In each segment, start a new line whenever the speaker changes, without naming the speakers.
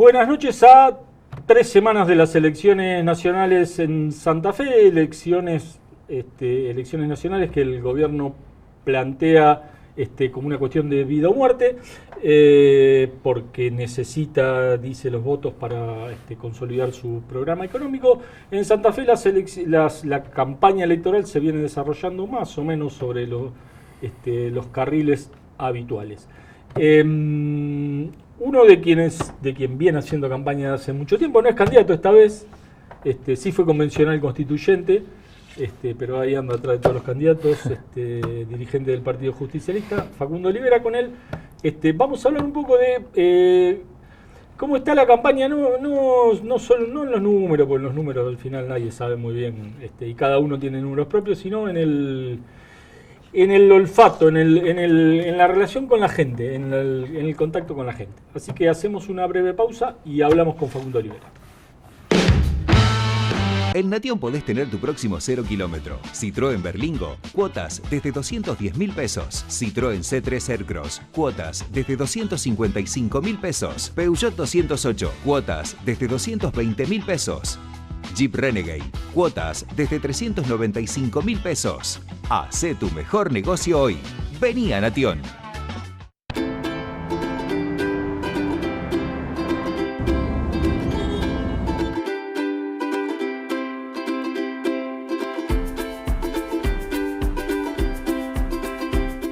Buenas noches a 3 semanas de las elecciones nacionales en Santa Fe, elecciones nacionales que el gobierno plantea como una cuestión de vida o muerte, porque necesita, dice, los votos para consolidar su programa económico. En Santa Fe la campaña electoral se viene desarrollando más o menos sobre los carriles habituales. Uno de quien viene haciendo campaña hace mucho tiempo, no es candidato esta vez, sí fue convencional constituyente, pero ahí anda atrás de todos los candidatos, dirigente del Partido Justicialista, Facundo Olivera. Con él vamos a hablar un poco de cómo está la campaña, no solo en los números, porque los números al final nadie sabe muy bien, y cada uno tiene números propios, sino en el olfato, en la relación con la gente, en el contacto con la gente. Así que hacemos una breve pausa y hablamos con Facundo Olivera.
En Nation podés tener tu próximo 0 kilómetro. Citroën Berlingo, cuotas desde 210.000 pesos. Citroën C3 Aircross, cuotas desde 255.000 pesos. Peugeot 208, cuotas desde 220.000 pesos. Jeep Renegade, cuotas desde 395.000 pesos. Hacé tu mejor negocio hoy. Vení a Nation.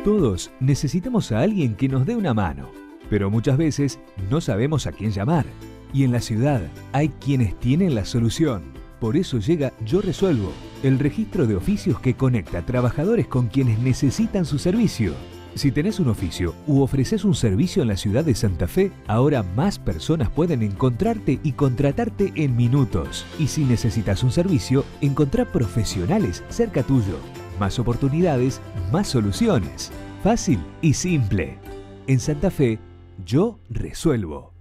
Todos necesitamos a alguien que nos dé una mano, pero muchas veces no sabemos a quién llamar. Y en la ciudad hay quienes tienen la solución. Por eso llega Yo Resuelvo, el registro de oficios que conecta a trabajadores con quienes necesitan su servicio. Si tenés un oficio u ofreces un servicio en la ciudad de Santa Fe, ahora más personas pueden encontrarte y contratarte en minutos. Y si necesitas un servicio, encontrá profesionales cerca tuyo. Más oportunidades, más soluciones. Fácil y simple. En Santa Fe, Yo Resuelvo.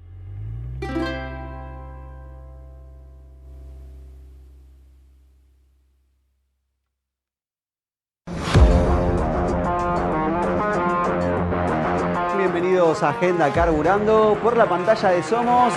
Bienvenidos a Agenda Carburando por la pantalla de Somos.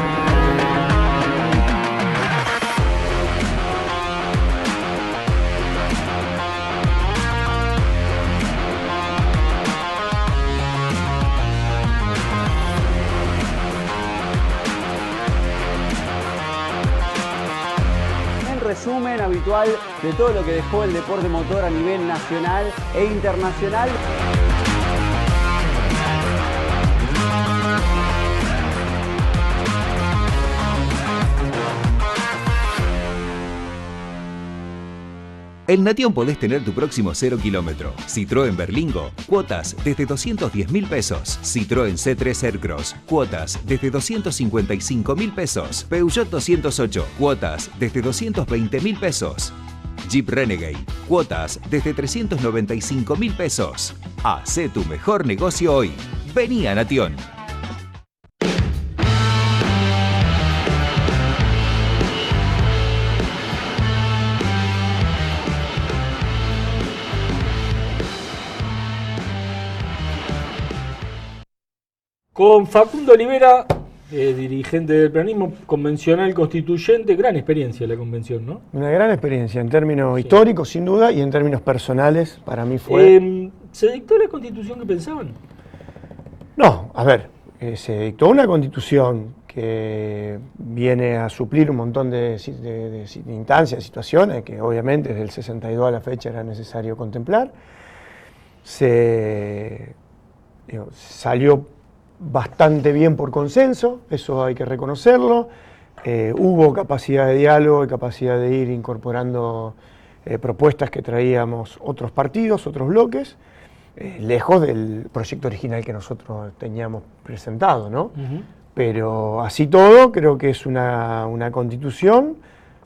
Resumen habitual de todo lo que dejó el deporte motor a nivel nacional e internacional.
En Nation podés tener tu próximo 0 kilómetro. Citroën Berlingo, cuotas desde 210.000 pesos. Citroën C3 Aircross, cuotas desde 255.000 pesos. Peugeot 208, cuotas desde 220.000 pesos. Jeep Renegade, cuotas desde 395.000 pesos. Hacé tu mejor negocio hoy. Vení a Nation.
Con Facundo Olivera, dirigente del peronismo, convencional constituyente, gran experiencia la convención, ¿no?
Una gran experiencia en términos históricos, sin duda, y en términos personales, para mí fue...
¿Se dictó la constitución que pensaban?
No, a ver, se dictó una constitución que viene a suplir un montón de instancias, de situaciones, que obviamente desde el 62 a la fecha era necesario contemplar. Salió bastante bien por consenso, eso hay que reconocerlo. Hubo capacidad de diálogo y capacidad de ir incorporando propuestas que traíamos otros partidos, otros bloques, lejos del proyecto original que nosotros teníamos presentado, ¿no? Pero así todo, creo que es una constitución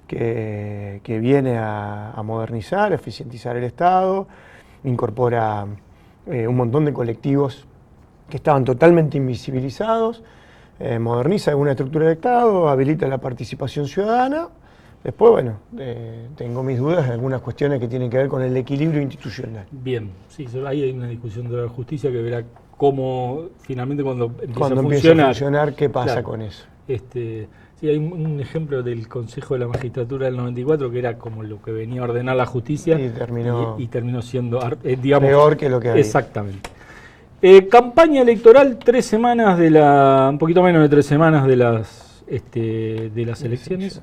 que viene a modernizar, a eficientizar el Estado, incorpora un montón de colectivos que estaban totalmente invisibilizados, moderniza alguna estructura de Estado, habilita la participación ciudadana. Después, bueno, tengo mis dudas de algunas cuestiones que tienen que ver con el equilibrio institucional.
Bien, sí, ahí hay una discusión de la justicia que verá cómo finalmente cuando empieza a
funcionar, ¿qué pasa con eso?
Sí, hay un ejemplo del Consejo de la Magistratura del 94 que era como lo que venía a ordenar la justicia
Y
terminó siendo, digamos,
peor que lo que había.
Exactamente. Campaña electoral, un poquito menos de 3 semanas de las elecciones.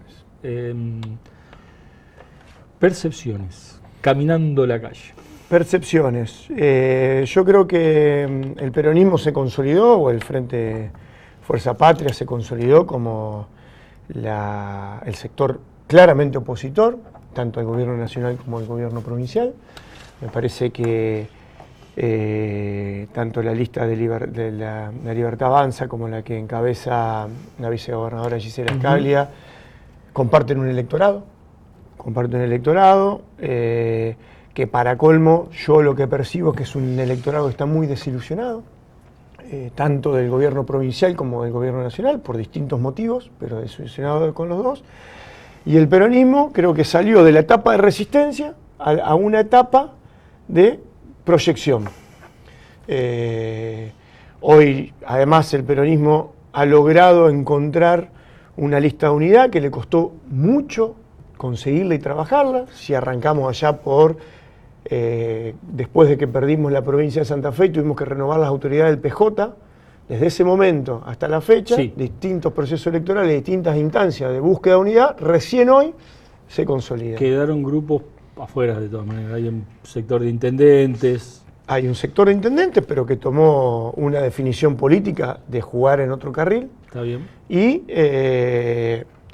Percepciones, caminando la calle.
Percepciones. Yo creo que el peronismo se consolidó, o el Frente Fuerza Patria se consolidó como el sector claramente opositor, tanto al gobierno nacional como al gobierno provincial. Me parece que tanto la lista de la Libertad Avanza como la que encabeza la vicegobernadora Gisela Scaglia comparten un electorado. Que para colmo yo lo que percibo es que es un electorado que está muy desilusionado, tanto del gobierno provincial como del gobierno nacional, por distintos motivos, pero desilusionado con los dos. Y el peronismo creo que salió de la etapa de resistencia a una etapa de proyección. Hoy, además, el peronismo ha logrado encontrar una lista de unidad que le costó mucho conseguirla y trabajarla. Si arrancamos allá después de que perdimos la provincia de Santa Fe y tuvimos que renovar las autoridades del PJ, desde ese momento hasta la fecha, distintos procesos electorales, distintas instancias de búsqueda de unidad, recién hoy se consolidan.
Quedaron grupos afuera de todas maneras, hay un sector de intendentes.
Hay un sector de intendentes, pero que tomó una definición política de jugar en otro carril.
Está bien.
Y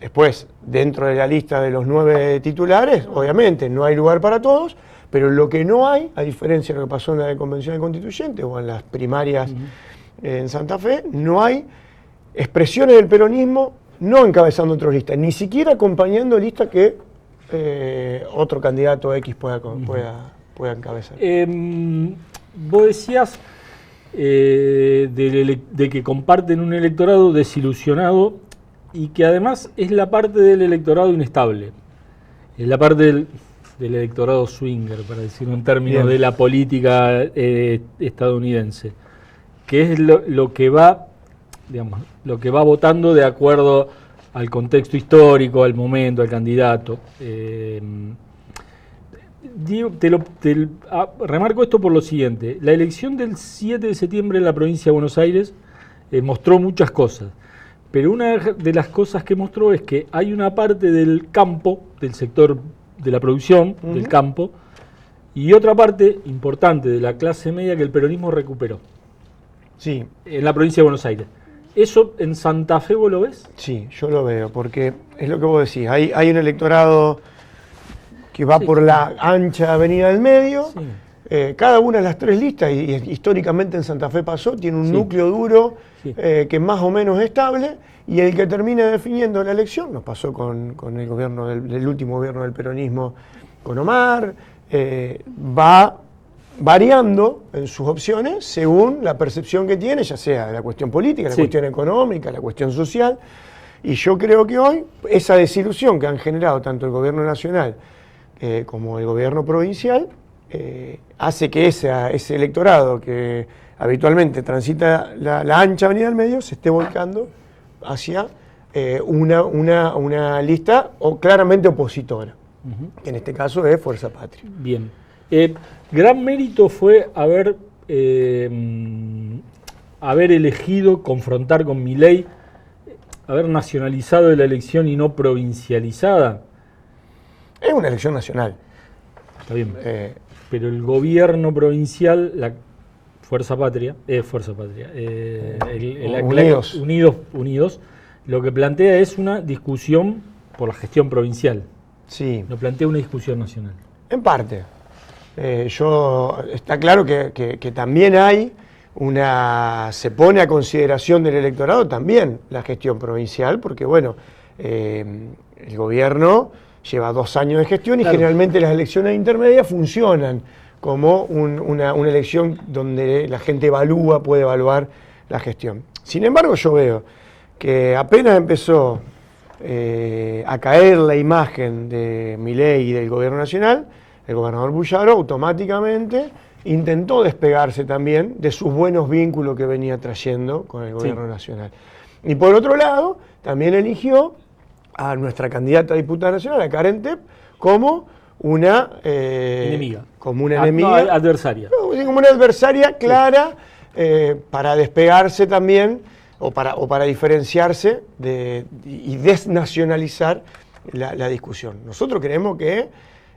después, dentro de la lista de los 9 titulares, obviamente no hay lugar para todos, pero lo que no hay, a diferencia de lo que pasó en la convención constituyente o en las primarias en Santa Fe, no hay expresiones del peronismo no encabezando otras listas, ni siquiera acompañando listas que otro candidato X pueda encabezar.
Vos decías de que comparten un electorado desilusionado y que además es la parte del electorado inestable, es la parte del electorado swinger, para decirlo en términos de la política estadounidense, que es lo que va, digamos, lo que va votando de acuerdo al contexto histórico, al momento, al candidato. Remarco esto por lo siguiente: la elección del 7 de septiembre en la provincia de Buenos Aires mostró muchas cosas, pero una de las cosas que mostró es que hay una parte del campo, del sector de la producción, del campo, y otra parte importante de la clase media que el peronismo recuperó.
Sí. En
la provincia de Buenos Aires. ¿Eso en Santa Fe vos lo ves?
Sí, yo lo veo, porque es lo que vos decís, hay un electorado que va por la ancha avenida del medio, cada una de las 3 listas, y históricamente en Santa Fe pasó, tiene un núcleo duro que es más o menos estable, y el que termina definiendo la elección, nos pasó con el gobierno del último gobierno del peronismo con Omar, va variando en sus opciones según la percepción que tiene, ya sea la cuestión política, la cuestión económica, la cuestión social, y yo creo que hoy esa desilusión que han generado tanto el gobierno nacional como el gobierno provincial hace que ese electorado que habitualmente transita la ancha avenida del medio se esté volcando hacia una lista claramente opositora, que en este caso es Fuerza Patria.
Bien. Gran mérito fue haber elegido, confrontar con Milei, haber nacionalizado la elección y no provincializada.
Es una elección nacional.
Está bien. Pero el gobierno provincial, la Fuerza Patria, Unidos, lo que plantea es una discusión por la gestión provincial.
Sí.
No plantea una discusión nacional.
En parte. Está claro que también se pone a consideración del electorado también la gestión provincial, porque bueno, el gobierno lleva 2 años de gestión y generalmente las elecciones intermedias funcionan como una elección donde la gente puede evaluar la gestión. Sin embargo, yo veo que apenas empezó a caer la imagen de Milei y del gobierno nacional, el gobernador Bullaro automáticamente intentó despegarse también de sus buenos vínculos que venía trayendo con el gobierno nacional. Y por otro lado, también eligió a nuestra candidata a diputada nacional, a Karen Tepp, como una
enemiga.
Como una enemiga.
No, adversaria.
No, como una adversaria clara, para despegarse también, o para diferenciarse y desnacionalizar la discusión. Nosotros creemos que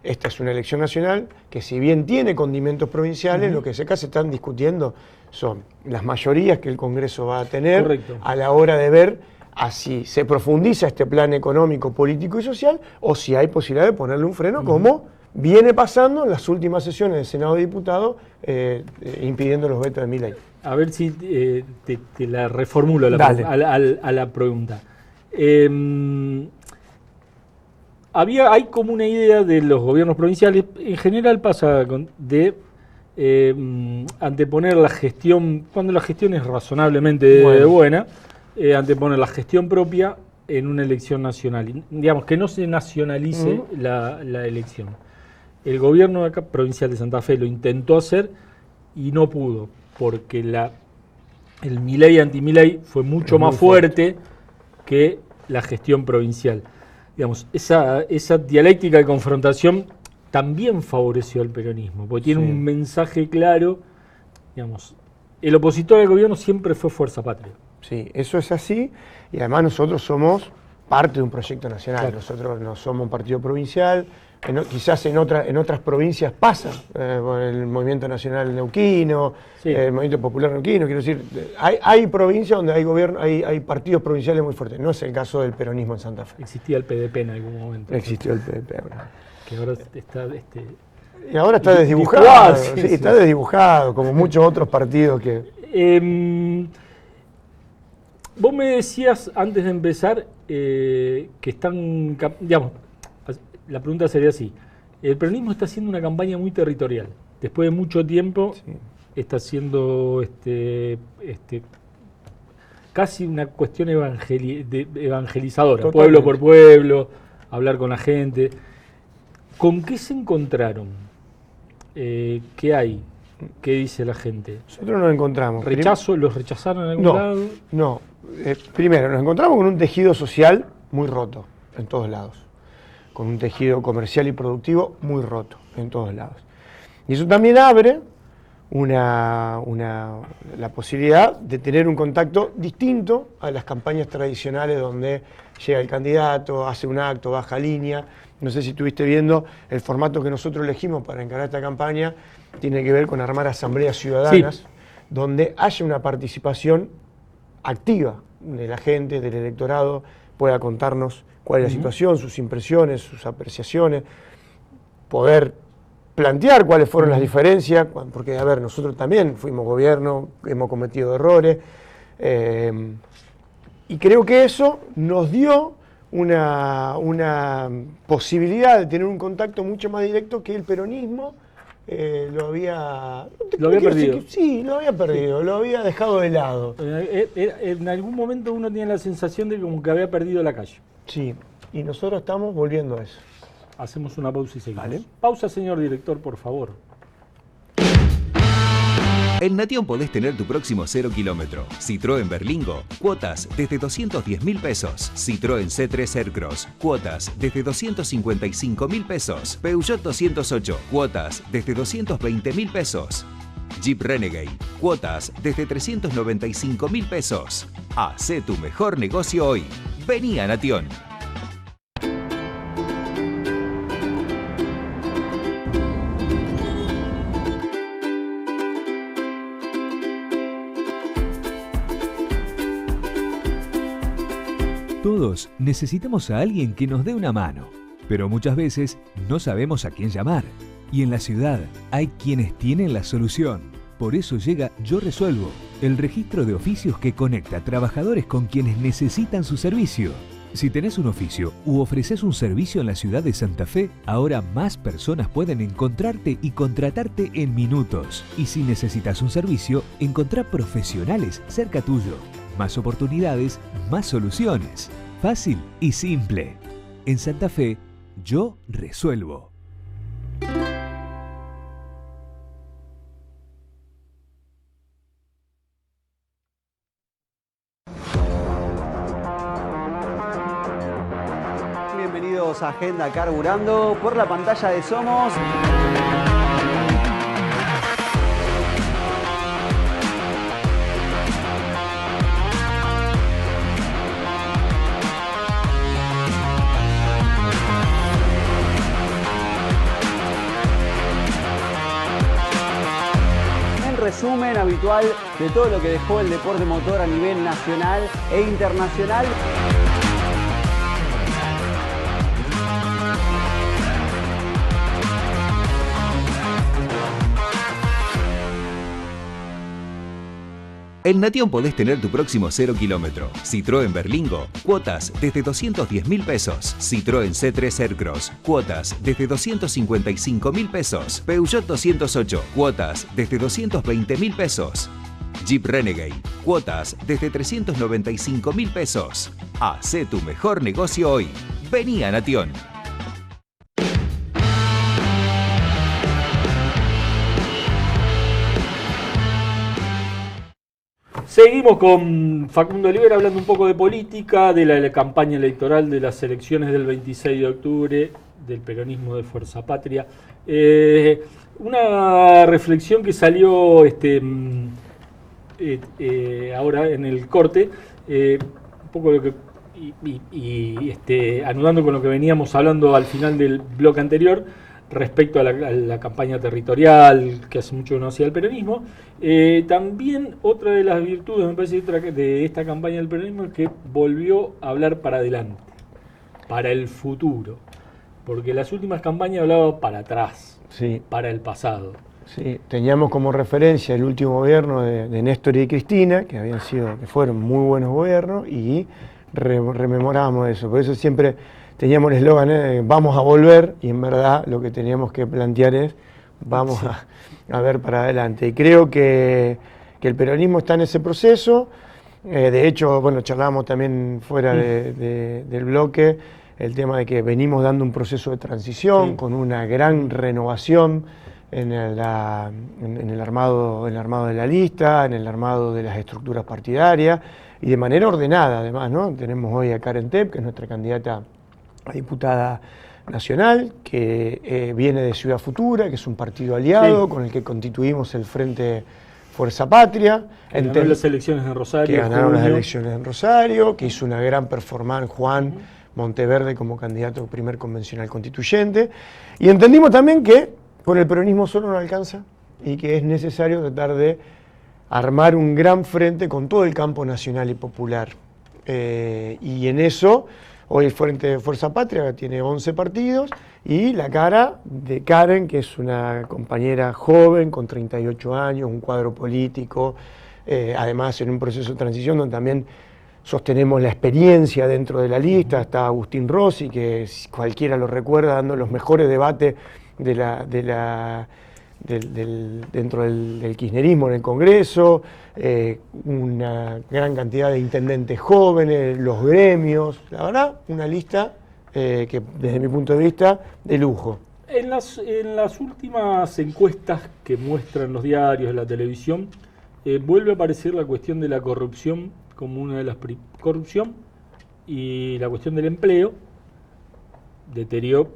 esta es una elección nacional que, si bien tiene condimentos provinciales, lo que acá se están discutiendo son las mayorías que el Congreso va a tener.
Correcto.
A la hora de ver si se profundiza este plan económico, político y social, o si hay posibilidad de ponerle un freno, como viene pasando en las últimas sesiones del Senado de Diputados, impidiendo los vetos de Milei.
A ver si te la reformulo a la pregunta. Hay como una idea de los gobiernos provinciales, en general pasa de anteponer la gestión, cuando la gestión es razonablemente buena, anteponer la gestión propia en una elección nacional. Digamos, que no se nacionalice la elección. El gobierno de acá, provincial de Santa Fe, lo intentó hacer y no pudo, porque el Milei anti-Milei fue mucho más fuerte que la gestión provincial. Digamos, esa dialéctica de confrontación también favoreció al peronismo, porque tiene un mensaje claro. Digamos, el opositor al gobierno siempre fue Fuerza Patria.
Sí, eso es así, y además nosotros somos parte de un proyecto nacional. Claro. Nosotros no somos un partido provincial, quizás en otras provincias pasa, por el Movimiento Nacional Neuquino, el Movimiento Popular Neuquino, quiero decir, hay provincias donde hay gobierno, hay partidos provinciales muy fuertes. No es el caso del peronismo en Santa Fe.
Existía el PDP en algún momento.
Existió el PDP.
Que ahora está...
Y ahora está desdibujado, está desdibujado, como muchos otros partidos que...
Vos me decías antes de empezar que están, digamos, la pregunta sería así: el peronismo está haciendo una campaña muy territorial. Después de mucho tiempo está haciendo casi una cuestión evangelizadora, totalmente. Pueblo por pueblo, hablar con la gente. ¿Con qué se encontraron? ¿Qué hay? ¿Qué dice la gente?
Nosotros nos encontramos.
¿Los rechazaron en algún lado?
No. Primero, nos encontramos con un tejido social muy roto en todos lados. Con un tejido comercial y productivo muy roto en todos lados. Y eso también abre la posibilidad de tener un contacto distinto a las campañas tradicionales, donde llega el candidato, hace un acto, baja línea. No sé si estuviste viendo el formato que nosotros elegimos para encarar esta campaña. Tiene que ver con armar asambleas ciudadanas, donde haya una participación activa de la gente, del electorado, pueda contarnos cuál es la situación, sus impresiones, sus apreciaciones, poder plantear cuáles fueron las diferencias, porque, a ver, nosotros también fuimos gobierno, hemos cometido errores, y creo que eso nos dio una posibilidad de tener un contacto mucho más directo que el peronismo lo había perdido. Lo había perdido, lo había dejado de lado.
En algún momento uno tiene la sensación de como que había perdido la calle.
Sí, y nosotros estamos volviendo a eso.
Hacemos una pausa y seguimos.
¿Vale?
Pausa, señor director, por favor.
En Nation podés tener tu próximo 0 kilómetro. Citroën Berlingo, cuotas desde 210.000 pesos. Citroën C3 Aircross, cuotas desde 255.000 pesos. Peugeot 208, cuotas desde 220.000 pesos. Jeep Renegade, cuotas desde 395.000 pesos. Hacé tu mejor negocio hoy. Vení a Nation.
Todos necesitamos a alguien que nos dé una mano, pero muchas veces no sabemos a quién llamar. Y en la ciudad hay quienes tienen la solución. Por eso llega Yo Resuelvo, el registro de oficios que conecta trabajadores con quienes necesitan su servicio. Si tenés un oficio u ofreces un servicio en la ciudad de Santa Fe, ahora más personas pueden encontrarte y contratarte en minutos. Y si necesitas un servicio, encontrá profesionales cerca tuyo. Más oportunidades, más soluciones. Fácil y simple. En Santa Fe, Yo Resuelvo.
Bienvenidos a Agenda Carburando por la pantalla de Somos. Resumen habitual de todo lo que dejó el deporte motor a nivel nacional e internacional.
En Nation podés tener tu próximo 0 kilómetro. Citroën Berlingo, cuotas desde 210.000 pesos. Citroën C3 Aircross, cuotas desde 255.000 pesos. Peugeot 208, cuotas desde 220.000 pesos. Jeep Renegade, cuotas desde 395.000 pesos. Hacé tu mejor negocio hoy. Vení a Nation.
Seguimos con Facundo Olivera hablando un poco de política, de la campaña electoral de las elecciones del 26 de octubre, del peronismo de Fuerza Patria. Una reflexión que salió ahora en el corte, un poco lo que anudando con lo que veníamos hablando al final del bloque anterior, respecto a la campaña territorial que hace mucho que no hacía el peronismo. También otra de las virtudes, me parece, de esta campaña del peronismo es que volvió a hablar para adelante, para el futuro, porque las últimas campañas hablaba para atrás,
sí,
para el pasado.
Sí, teníamos como referencia el último gobierno de Néstor y Cristina, que fueron muy buenos gobiernos, y rememorábamos eso. Por eso siempre teníamos el eslogan, vamos a volver, y en verdad lo que teníamos que plantear es, vamos a ver para adelante. Y creo que el peronismo está en ese proceso. De hecho, bueno, charlábamos también fuera del bloque, el tema de que venimos dando un proceso de transición, con una gran renovación en el armado de la lista, en el armado de las estructuras partidarias, y de manera ordenada además, ¿no? Tenemos hoy a Karen Tepp, que es nuestra candidata a diputada nacional, que viene de Ciudad Futura, que es un partido aliado con el que constituimos el Frente Fuerza Patria.
Que ganó las elecciones en Rosario.
Que ganaron las elecciones en Rosario, que hizo una gran performance Juan Monteverde como candidato primer convencional constituyente. Y entendimos también que con el peronismo solo no alcanza y que es necesario tratar de armar un gran frente con todo el campo nacional y popular. Y en eso, hoy el Frente Fuerza Patria tiene 11 partidos y la cara de Karen, que es una compañera joven con 38 años, un cuadro político, además en un proceso de transición donde también sostenemos la experiencia dentro de la lista. Está Agustín Rossi, que cualquiera lo recuerda, dando los mejores debates dentro del kirchnerismo en el Congreso, una gran cantidad de intendentes jóvenes, los gremios, la verdad, una lista que desde mi punto de vista, de lujo.
En las últimas encuestas que muestran los diarios, la televisión, vuelve a aparecer la cuestión de la corrupción como una de las corrupción y la cuestión del empleo, deterioro,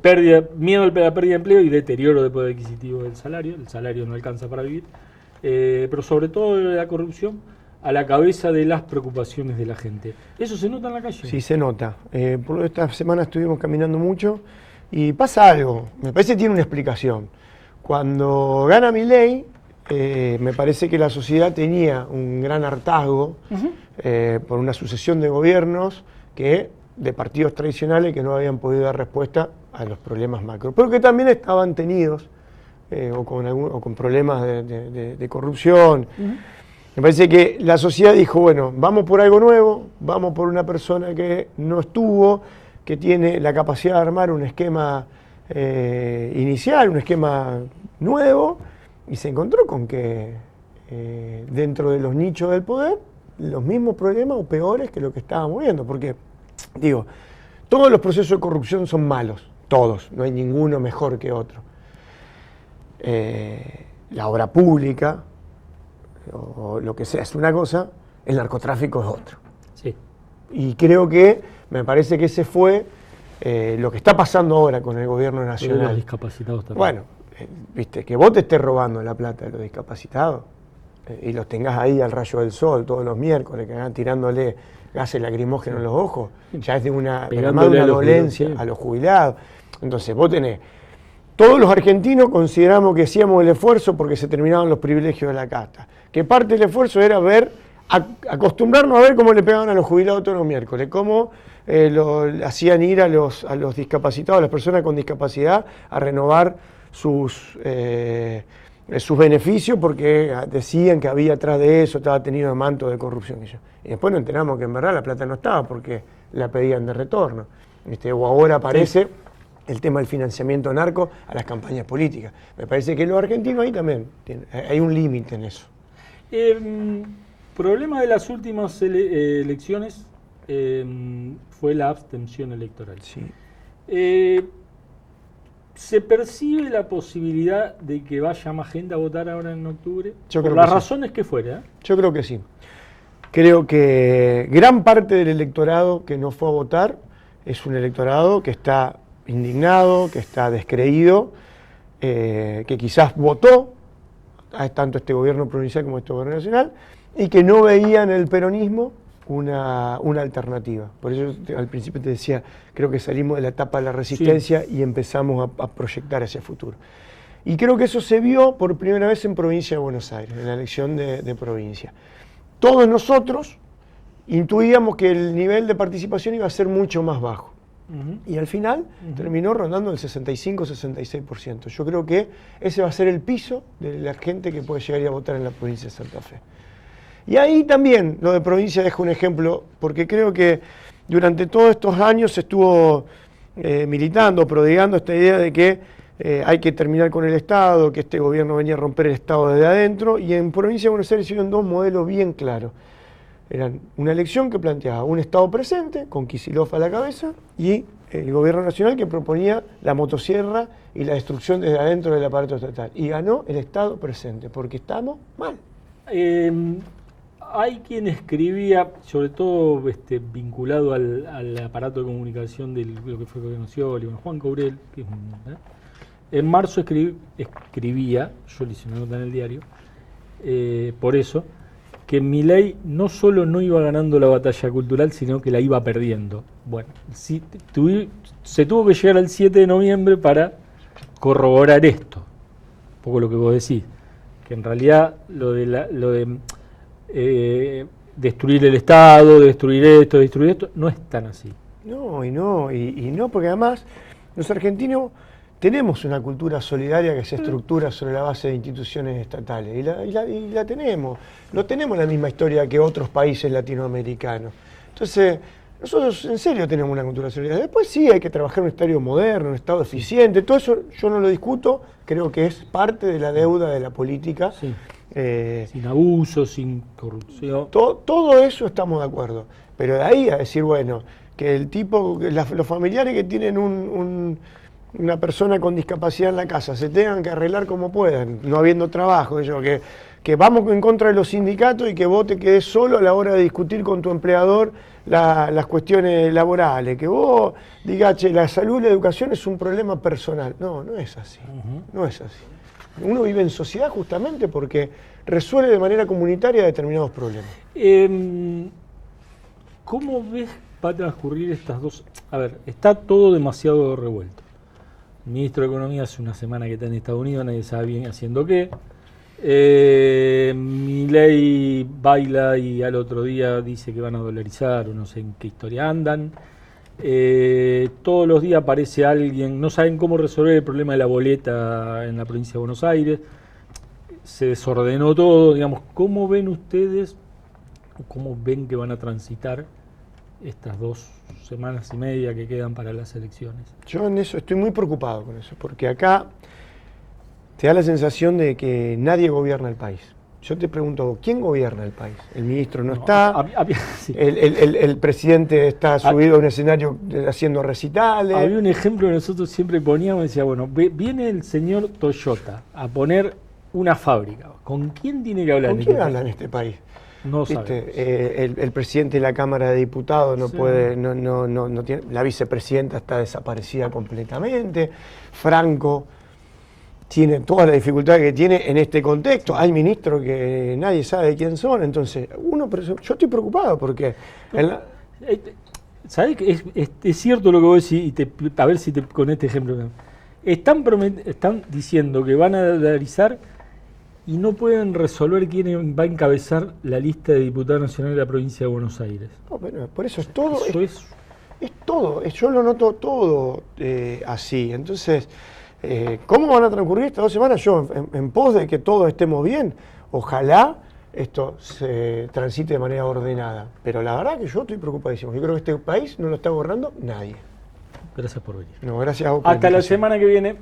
miedo a la pérdida de empleo y deterioro del poder adquisitivo del salario. El salario no alcanza para vivir, pero sobre todo la corrupción a la cabeza de las preocupaciones de la gente. ¿Eso se nota en la calle?
Sí, se nota. Por esta semana estuvimos caminando mucho y pasa algo, me parece que tiene una explicación. Cuando gana Milei, me parece que la sociedad tenía un gran hartazgo por una sucesión de gobiernos de partidos tradicionales que no habían podido dar respuesta a los problemas macro, pero que también estaban tenidos o con problemas de corrupción. Me parece que la sociedad dijo, bueno, vamos por algo nuevo, vamos por una persona que no estuvo, que tiene la capacidad de armar un esquema inicial, un esquema nuevo, y se encontró con que dentro de los nichos del poder, los mismos problemas o peores que lo que estábamos viendo, porque digo, todos los procesos de corrupción son malos, todos, no hay ninguno mejor que otro. La obra pública, o lo que sea, es una cosa, el narcotráfico es otro.
Sí.
Y creo que, me parece que ese fue lo que está pasando ahora con el gobierno
Los
nacional.
discapacitados también.
Bueno, viste, que vos te estés robando la plata de los discapacitados y los tengas ahí al rayo del sol todos los miércoles, que van tirándole gases lacrimógenos en los ojos, ya es de una,
Pegándole
además de
a
una
los
dolencia
jubilados, sí.
a los jubilados. Entonces vos tenés, todos los argentinos consideramos que hacíamos el esfuerzo porque se terminaban los privilegios de la casta, que parte del esfuerzo era acostumbrarnos a ver cómo le pegaban a los jubilados todos los miércoles, cómo hacían ir a los discapacitados, a las personas con discapacidad, a renovar sus beneficios porque decían que había atrás de eso, estaba tenido un manto de corrupción. Y después nos enteramos que en verdad la plata no estaba porque la pedían de retorno. O ahora aparece el tema del financiamiento narco a las campañas políticas. Me parece que los argentinos ahí también hay un límite en eso.
Problema de las últimas elecciones fue la abstención electoral.
Sí.
¿Se percibe la posibilidad de que vaya más gente a votar ahora en octubre?
Yo
Por
creo
las
que sí.
razones que fuera.
Yo creo que sí. Creo que gran parte del electorado que no fue a votar es un electorado que está indignado, que está descreído, que quizás votó tanto este gobierno provincial como este gobierno nacional y que no veía en el peronismo una alternativa. Por eso al principio te decía, creo que salimos de la etapa de la resistencia y empezamos a proyectar hacia el futuro. Y creo que eso se vio por primera vez en provincia de Buenos Aires, en la elección de provincia. Todos nosotros intuíamos que el nivel de participación iba a ser mucho más bajo. Y al final terminó rondando el 65-66%. Yo creo que ese va a ser el piso de la gente que puede llegar a votar en la provincia de Santa Fe. Y ahí también lo de provincia dejo un ejemplo, porque creo que durante todos estos años se estuvo militando, prodigando esta idea de que hay que terminar con el Estado, que este gobierno venía a romper el Estado desde adentro, y en provincia de Buenos Aires hicieron dos modelos bien claros. Eran una elección que planteaba un Estado presente, con Kicillof a la cabeza, y el gobierno nacional que proponía la motosierra y la destrucción desde adentro del aparato estatal. Y ganó el Estado presente, porque estamos mal.
Hay quien escribía, sobre todo vinculado al aparato de comunicación de lo que fue el gobierno Scioli, Juan Courel, que es en marzo escribía, yo le hice una nota en el diario, por eso, que Milei no solo no iba ganando la batalla cultural, sino que la iba perdiendo. Bueno, se tuvo que llegar al 7 de noviembre para corroborar esto, un poco lo que vos decís, que en realidad lo de destruir el Estado, destruir esto, no es tan así.
No, y no, porque además los argentinos tenemos una cultura solidaria que se estructura sobre la base de instituciones estatales, y la tenemos. No tenemos la misma historia que otros países latinoamericanos. Entonces, nosotros en serio tenemos una cultura solidaria. Después sí hay que trabajar en un Estado moderno, un Estado eficiente, todo eso yo no lo discuto, creo que es parte de la deuda de la política.
Sí. Sin abuso, sin corrupción.
Todo eso estamos de acuerdo, pero de ahí a decir, bueno, que el tipo, los familiares que tienen una persona con discapacidad en la casa se tengan que arreglar como puedan, no habiendo trabajo, que vamos en contra de los sindicatos y que vos te quedes solo a la hora de discutir con tu empleador las cuestiones laborales, que vos digas, che, la salud y la educación es un problema personal. No es así, no es así. Uno vive en sociedad justamente porque resuelve de manera comunitaria determinados problemas.
¿Cómo ves va a transcurrir estas dos? A ver, está todo demasiado revuelto. El ministro de Economía hace una semana que está en Estados Unidos, nadie sabe bien haciendo qué. Milei baila y al otro día dice que van a dolarizar, o no sé en qué historia andan. Todos los días aparece alguien, no saben cómo resolver el problema de la boleta en la provincia de Buenos Aires. Se desordenó todo, digamos. ¿Cómo ven ustedes, cómo ven que van a transitar estas 2 semanas y media que quedan para las elecciones?
Yo en eso estoy muy preocupado con eso, porque acá te da la sensación de que nadie gobierna el país. Yo te pregunto, ¿quién gobierna el país? El ministro no está,
sí.
el presidente está subido a un escenario haciendo recitales.
Había un ejemplo que nosotros siempre poníamos, decía, bueno, viene el señor Toyota a poner una fábrica. ¿Con quién tiene que hablar?
¿Con quién habla en este país?
No
¿viste?
sabemos.
El presidente de la Cámara de Diputados no
Sí.
puede, no tiene, la vicepresidenta está desaparecida completamente. Franco tiene toda la dificultad que tiene en este contexto. Hay ministros que nadie sabe quién son, entonces yo estoy preocupado porque
¿Sabés que es cierto lo que vos decís? A ver si con este ejemplo. Están diciendo que van a dolarizar y no pueden resolver quién va a encabezar la lista de diputados nacionales de la provincia de Buenos Aires.
no, pero por eso es todo.
Eso es
Es todo, yo lo noto todo así. Entonces, ¿cómo van a transcurrir estas 2 semanas? Yo, en pos de que todos estemos bien, ojalá esto se transite de manera ordenada. Pero la verdad que yo estoy preocupadísimo. Yo creo que este país no lo está borrando nadie.
Gracias por venir.
No, gracias a vos por
Hasta la
invitación.
semana que viene.